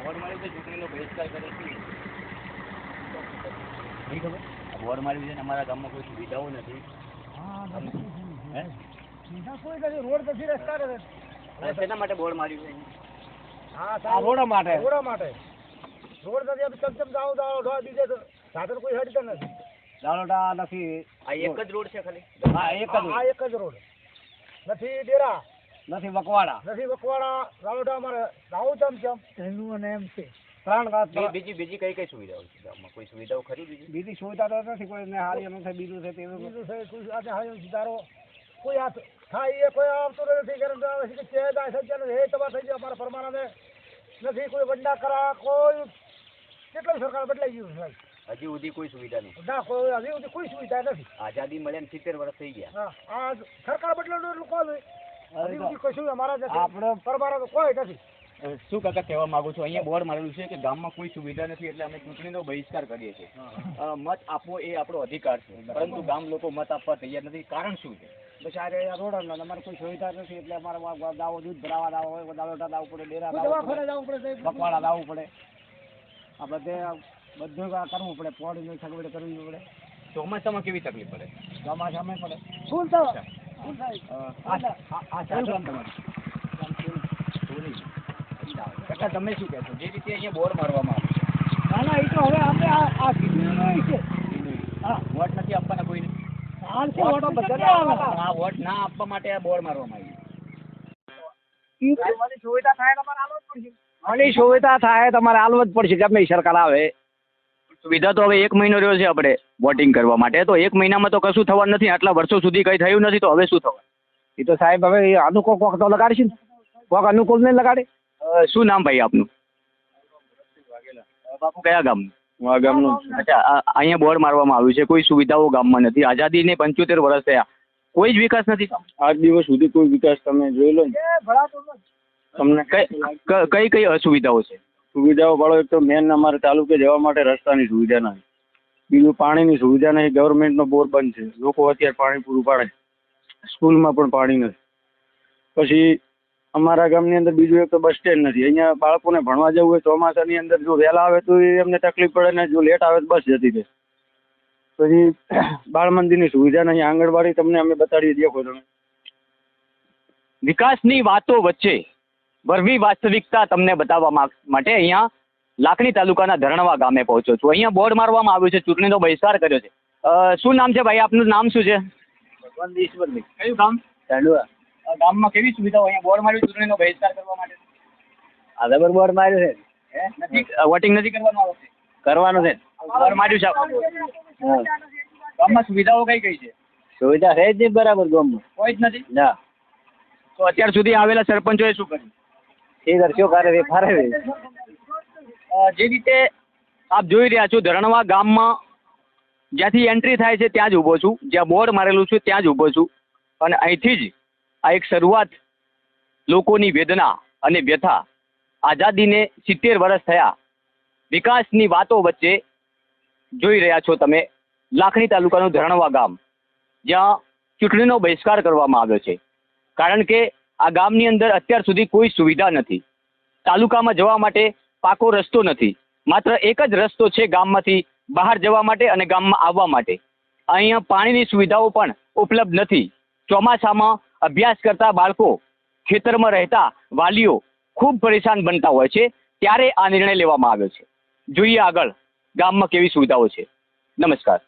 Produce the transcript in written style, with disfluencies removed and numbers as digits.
Board મારી તો ચૂંટણીનો બહિષ્કાર કરે છે નહીં ખબર? બોર્ડ મારી છે ને અમારા ગામમાં કોઈ સુવિધાઓ નથી. રોડ નથી, રસ્તા નથી. શેના માટે બોર્ડ માર્યું છે? હા, રોડ માટે. રોડ નથી. ચમચમ દાવ દીધે તો સાધન કોઈ હડતા નથી. દાળોટા નથી. આ એક જ રોડ છે ખાલી? હા, એક જ રોડ. નથી ડેરા, નથી વકવાડા, દાળોટા અમારે દાવ ચમચમ એનું અને એમ છે. બીજી કઈ સુવિધાઓ છે ગામમાં? કોઈ સુવિધાઓ ખરી? બીજી સુવિધા તો નથી કોઈ ને. હારી એનું છે, બીજું છે, તેનું છે. કોઈ આજે હારી સુધારો કોઈ આ થાય એ કોઈ આવતો નથી. કારણ કે ચેડા સજ્જન હે તબાહ થઈ ગયો અમારા પરમાનને નથી. કોઈ વંડા કરા કોઈ કેટલી સરકાર બદલાઈ ગયું છે. હજી સુધી કોઈ સુવિધા નહીં. ના, કોઈ હજી સુધી કોઈ સુવિધા નથી. આઝાદી મળે 70 વર્ષ થઈ ગયા. હા, આ સરકાર બદલાયું એટલું કોઈ હજી સુધી કશું અમારા નથી. આપણે પરમાર તો કોઈ નથી. શું કાકા કહેવા માંગુ છું? અહીંયા બોર્ડ મારેલું છે કે ગામમાં કોઈ સુવિધા નથી એટલે અમે ચૂંટણીનો બહિષ્કાર કરીએ છીએ. મત આપવો એ આપણો અધિકાર છે, પરંતુ ગામ લોકો મત આપવા તૈયાર નથી. કારણ શું છે? બસ આ રોડ અમારે કોઈ સુવિધા નથી એટલે અમારે દાવો દૂધ ભરાવા દાવો હોય, દાવોટા દાવું પડે, ડેરા દાવું પડે, બકવાડા દાવું પડે. આ બધું કરવું પડે. પોણીની સગવડ કરવી પડે. ચોમાસામાં કેવી તકલીફ પડે? ચોમાસામાં પડે. શું થાય? કાકા તમે શું કહેશો? જે રીતે અહીંયા બોર્ડ મારવામાં આવે? ના, એ તો હવે આપણે આ કીધું છે. હા, વોટ નથી આપવાના કોઈને? વોટ ના આપવા માટે આ બોર્ડ મારવામાં આવ્યું. સુવિધા થાય તમારે હાલવું જ પડશે ગમે સરકાર આવે. સુવિધા તો હવે 1 મહિનો રહ્યો છે આપણે વોટિંગ કરવા માટે, તો 1 મહિનામાં તો કશું થવાનું નથી. આટલા વર્ષો સુધી કઈ થયું નથી, તો હવે શું થવાનું? એ તો સાહેબ હવે અનુકૂળ કોક તો લગાડશે ને. કોક અનુકૂળ નહીં લગાડે. શું નામ ભાઈ આપનું? બાપુ કયા ગામનું? આ ગામનું. અચ્છા, અહીંયા બોર્ડ મારવામાં આવ્યું છે. કોઈ સુવિધાઓ ગામમાં નથી. આઝાદીને 75 વર્ષ થયા, કોઈ જ વિકાસ નથી. આજ દિવસ સુધી કોઈ વિકાસ તમે જોઈ લો ને. તમને કઈ અસુવિધાઓ છે? સુવિધાઓ વાળો એક તો મેન અમારે તાલુકે જવા માટે રસ્તાની સુવિધા નથી. બીજું પાણીની સુવિધા નહીં. ગવર્મેન્ટનો બોર બંધ છે. લોકો અત્યારે પાણી પૂરું પાડે. સ્કૂલમાં પણ પાણી નથી. પછી અમારા ગામની અંદર બીજું એક તો બસ સ્ટેન્ડ નથી. અહીંયા બાળકોને ભણવા જવું હોય ચોમાસાની અંદર જો વહેલા આવે તો એમને તકલીફ પડે ને જો લેટ આવે તો બસ જતી રહે. પછી બાળ મંદિરની સુવિધા નહીં. આંગણવાડી તમને અમે બતાડીએ દેખો તમે. વિકાસની વાતો વચ્ચે વરવી વાસ્તવિકતા તમને બતાવવા માટે અહીંયા લાખણી તાલુકાના ધરણવા ગામે પહોંચ્યો છું. અહીંયા બોર્ડ મારવામાં આવ્યું છે, ચૂંટણીનો બહિષ્કાર કર્યો છે. શું નામ છે ભાઈ આપનું? નામ શું છે? ભગવાન ઈશ્વરભાઈ. કયું ગામ? ચાંડવા. ગામમાં કેવી સુવિધાઓ? અહીંયા બોર્ડ માર્યું ચૂંટણીનો બહિષ્કાર કરવા માટે. આ જબર બોર્ડ માર્યું છે. નથી વોટિંગ નથી કરવાનું આવે છે? કરવાનું છે. બોર્ડ માર્યું છે. ગામમાં સુવિધાઓ કઈ કઈ છે? સુવિધા છે જ નહીં બરાબર ગામમાં. કોઈ જ નથી. ના. તો અત્યાર સુધી આવેલા સરપંચોએ શું કર્યું? એ કરશો કરે ફારે. જે રીતે આપ જોઈ રહ્યા છો, ધરણવા ગામમાં જ્યાંથી એન્ટ્રી થાય છે ત્યાં જ ઊભો છું, જ્યાં બોર્ડ મારેલું છે ત્યાં જ ઊભો છું. અને અહીંથી જ આ એક શરૂઆત લોકોની વેદના અને વ્યથા. આઝાદીને 70 વર્ષ થયા, વિકાસની વાતો વચ્ચે જોઈ રહ્યા છો તમે લાખણી તાલુકાનું ધરણવા ગામ, જ્યાં ચૂંટણીનો બહિષ્કાર કરવામાં આવ્યો છે. કારણ કે આ ગામની અંદર અત્યાર સુધી કોઈ સુવિધા નથી. તાલુકામાં જવા માટે પાકો રસ્તો નથી. માત્ર એક જ રસ્તો છે ગામમાંથી બહાર જવા માટે અને ગામમાં આવવા માટે. અહીંયા પાણીની સુવિધાઓ પણ ઉપલબ્ધ નથી. ચોમાસામાં અભ્યાસ કરતા બાળકો, ખેતરમાં રહેતા વાલીઓ ખૂબ પરેશાન બનતા હોય છે. ત્યારે આ નિર્ણય લેવામાં આવ્યો છે. જોઈએ આગળ ગામમાં કેવી સુવિધાઓ છે. નમસ્કાર.